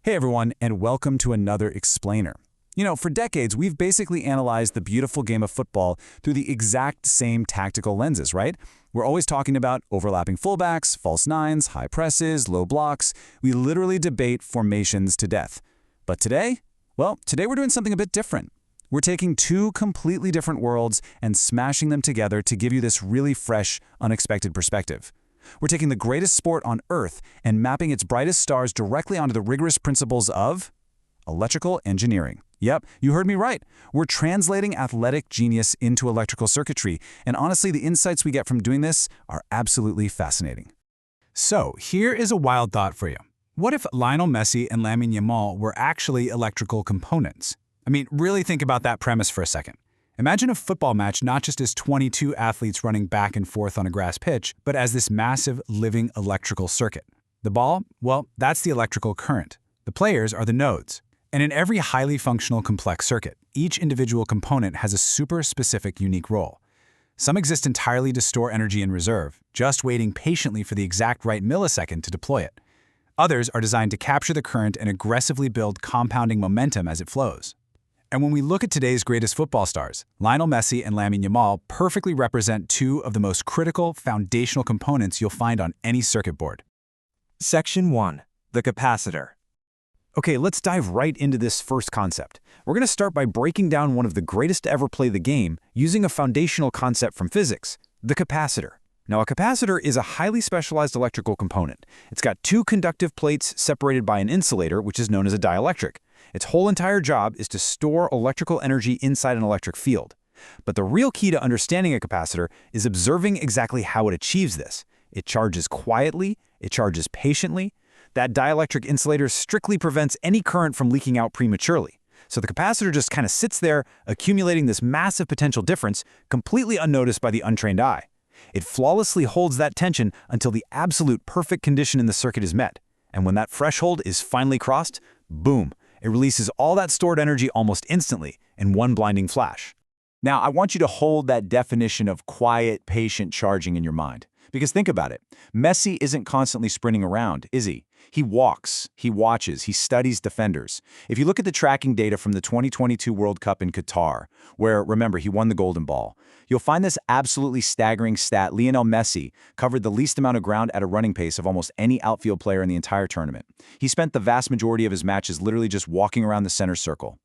Hey everyone, and welcome to another Explainer. For decades, we've basically analyzed the beautiful game of football through the exact same tactical lenses, right? We're always talking about overlapping fullbacks, false nines, high presses, low blocks. We literally debate formations to death. But today? Well, today we're doing something a bit different. We're taking two completely different worlds and smashing them together to give you this really fresh, unexpected perspective. We're taking the greatest sport on Earth and mapping its brightest stars directly onto the rigorous principles of electrical engineering. Yep, you heard me right. We're translating athletic genius into electrical circuitry, and honestly, the insights we get from doing this are absolutely fascinating. So, here is a wild thought for you. What if Lionel Messi and Lamine Yamal were actually electrical components? Really think about that premise for a second. Imagine a football match not just as 22 athletes running back and forth on a grass pitch, but as this massive, living electrical circuit. The ball? Well, that's the electrical current. The players are the nodes. And in every highly functional complex circuit, each individual component has a super specific unique role. Some exist entirely to store energy in reserve, just waiting patiently for the exact right millisecond to deploy it. Others are designed to capture the current and aggressively build compounding momentum as it flows. And when we look at today's greatest football stars, Lionel Messi and Lamine Yamal perfectly represent two of the most critical, foundational components you'll find on any circuit board. Section 1. The capacitor. Okay, let's dive right into this first concept. We're going to start by breaking down one of the greatest to ever play the game using a foundational concept from physics, the capacitor. Now, a capacitor is a highly specialized electrical component. It's got two conductive plates separated by an insulator, which is known as a dielectric. Its whole entire job is to store electrical energy inside an electric field. But the real key to understanding a capacitor is observing exactly how it achieves this. It charges quietly, it charges patiently. That dielectric insulator strictly prevents any current from leaking out prematurely. So the capacitor just kind of sits there, accumulating this massive potential difference, completely unnoticed by the untrained eye. It flawlessly holds that tension until the absolute perfect condition in the circuit is met. And when that threshold is finally crossed, boom, it releases all that stored energy almost instantly in one blinding flash. Now, I want you to hold that definition of quiet, patient charging in your mind. Because think about it. Messi isn't constantly sprinting around, is he? He walks, he watches, he studies defenders. If you look at the tracking data from the 2022 World Cup in Qatar, where, remember, he won the Golden Ball, you'll find this absolutely staggering stat. Lionel Messi covered the least amount of ground at a running pace of almost any outfield player in the entire tournament. He spent the vast majority of his matches literally just walking around the center circle.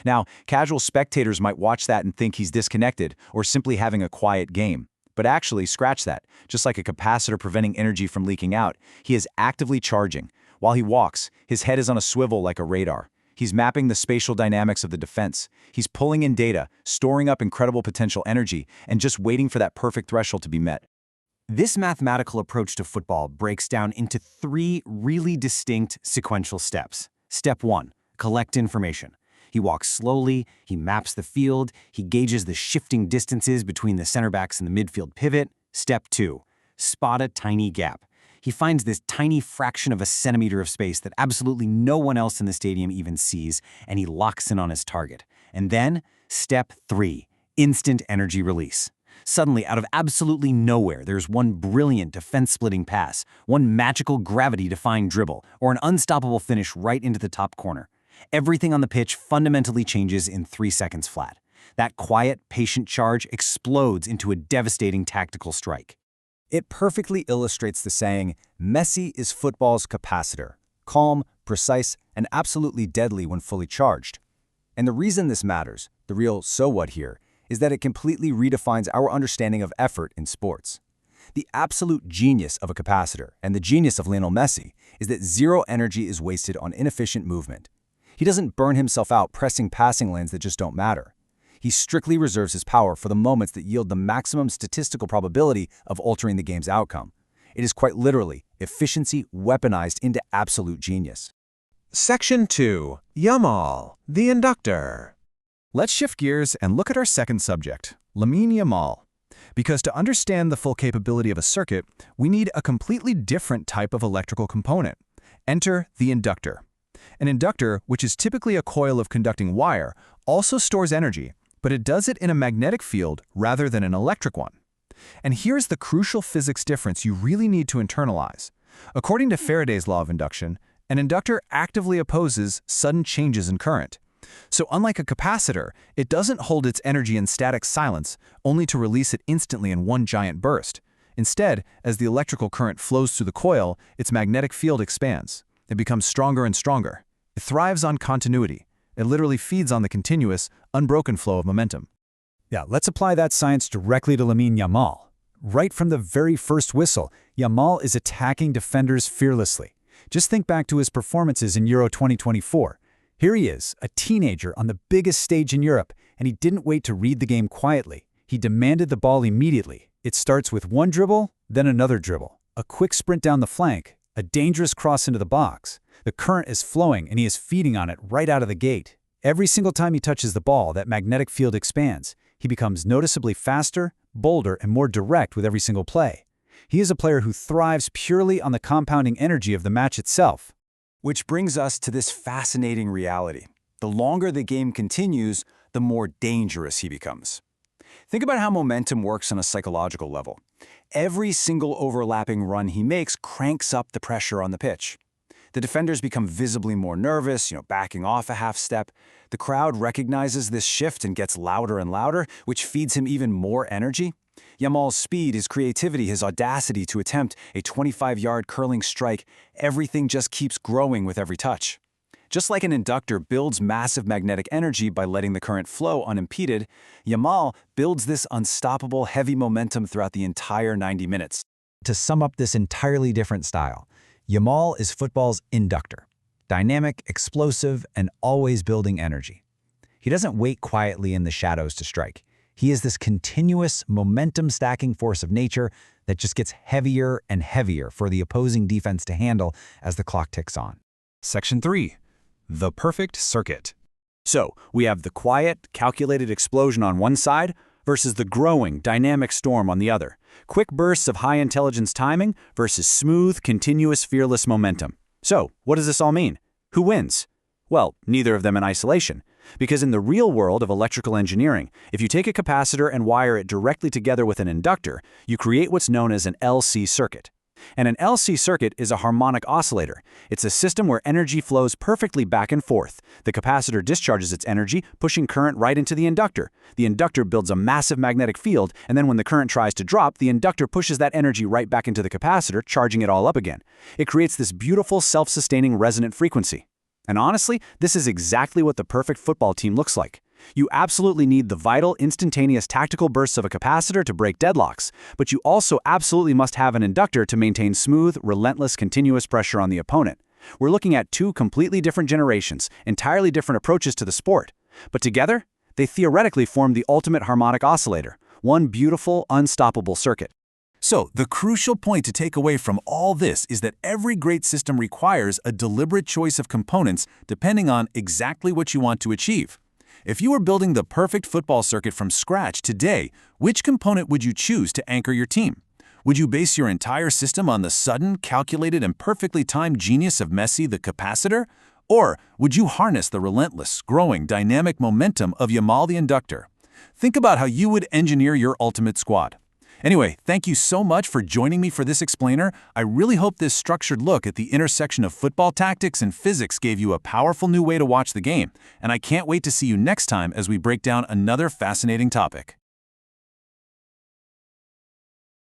Now, casual spectators might watch that and think he's disconnected or simply having a quiet game. But actually, scratch that. Just like a capacitor preventing energy from leaking out, he is actively charging. While he walks, his head is on a swivel like a radar. He's mapping the spatial dynamics of the defense. He's pulling in data, storing up incredible potential energy, and just waiting for that perfect threshold to be met. This mathematical approach to football breaks down into three really distinct sequential steps. Step 1. Collect information. He walks slowly, he maps the field, he gauges the shifting distances between the center backs and the midfield pivot. Step 2. Spot a tiny gap. He finds this tiny fraction of a centimeter of space that absolutely no one else in the stadium even sees, and he locks in on his target. And then, Step 3. Instant energy release. Suddenly, out of absolutely nowhere, there's one brilliant defense-splitting pass, one magical gravity-defying dribble, or an unstoppable finish right into the top corner. Everything on the pitch fundamentally changes in 3 seconds flat. That quiet, patient charge explodes into a devastating tactical strike. It perfectly illustrates the saying, Messi is football's capacitor, calm, precise, and absolutely deadly when fully charged. And the reason this matters, the real so what here, is that it completely redefines our understanding of effort in sports. The absolute genius of a capacitor, and the genius of Lionel Messi, is that zero energy is wasted on inefficient movement. He doesn't burn himself out pressing passing lanes that just don't matter. He strictly reserves his power for the moments that yield the maximum statistical probability of altering the game's outcome. It is quite literally efficiency weaponized into absolute genius. Section 2. Yamal, the inductor. Let's shift gears and look at our second subject, Lamine Yamal. Because to understand the full capability of a circuit, we need a completely different type of electrical component. Enter the inductor. An inductor, which is typically a coil of conducting wire, also stores energy, but it does it in a magnetic field rather than an electric one. And here's the crucial physics difference you really need to internalize. According to Faraday's law of induction, An inductor actively opposes sudden changes in current. So unlike a capacitor, it doesn't hold its energy in static silence, only to release it instantly in one giant burst. Instead, as the electrical current flows through the coil, its magnetic field expands. It becomes stronger and stronger. It thrives on continuity. It literally feeds on the continuous, unbroken flow of momentum. Yeah, let's apply that science directly to Lamine Yamal. Right from the very first whistle, Yamal is attacking defenders fearlessly. Just think back to his performances in Euro 2024. Here he is, a teenager on the biggest stage in Europe, and he didn't wait to read the game quietly. He demanded the ball immediately. It starts with one dribble, then another dribble, a quick sprint down the flank, a dangerous cross into the box. The current is flowing, and he is feeding on it right out of the gate. Every single time he touches the ball, that magnetic field expands. He becomes noticeably faster, bolder, and more direct with every single play. He is a player who thrives purely on the compounding energy of the match itself. Which brings us to this fascinating reality. The longer the game continues, the more dangerous he becomes. Think about how momentum works on a psychological level. Every single overlapping run he makes cranks up the pressure on the pitch. The defenders become visibly more nervous, backing off a half step. The crowd recognizes this shift and gets louder and louder, which feeds him even more energy. Yamal's speed, his creativity, his audacity to attempt a 25-yard curling strike, everything just keeps growing with every touch. Just like an inductor builds massive magnetic energy by letting the current flow unimpeded, Yamal builds this unstoppable heavy momentum throughout the entire 90 minutes. To sum up this entirely different style, Yamal is football's inductor. Dynamic, explosive, and always building energy. He doesn't wait quietly in the shadows to strike. He is this continuous, momentum-stacking force of nature that just gets heavier and heavier for the opposing defense to handle as the clock ticks on. Section 3. The perfect circuit. So, we have the quiet, calculated explosion on one side versus the growing, dynamic storm on the other. Quick bursts of high-intelligence timing versus smooth, continuous, fearless momentum. So, what does this all mean? Who wins? Well, neither of them in isolation. Because in the real world of electrical engineering, if you take a capacitor and wire it directly together with an inductor, you create what's known as an LC circuit. And an LC circuit is a harmonic oscillator. It's a system where energy flows perfectly back and forth. The capacitor discharges its energy, pushing current right into the inductor. The inductor builds a massive magnetic field, and then when the current tries to drop, the inductor pushes that energy right back into the capacitor, charging it all up again. It creates this beautiful, self-sustaining resonant frequency. And honestly, this is exactly what the perfect football team looks like. You absolutely need the vital, instantaneous tactical bursts of a capacitor to break deadlocks, but you also absolutely must have an inductor to maintain smooth, relentless, continuous pressure on the opponent. We're looking at two completely different generations, entirely different approaches to the sport. But together, they theoretically form the ultimate harmonic oscillator, one beautiful, unstoppable circuit. So, the crucial point to take away from all this is that every great system requires a deliberate choice of components depending on exactly what you want to achieve. If you were building the perfect football circuit from scratch today, which component would you choose to anchor your team? Would you base your entire system on the sudden, calculated, and perfectly timed genius of Messi, the capacitor? Or would you harness the relentless, growing, dynamic momentum of Yamal, the inductor? Think about how you would engineer your ultimate squad. Anyway, thank you so much for joining me for this explainer. I really hope this structured look at the intersection of football tactics and physics gave you a powerful new way to watch the game, and I can't wait to see you next time as we break down another fascinating topic.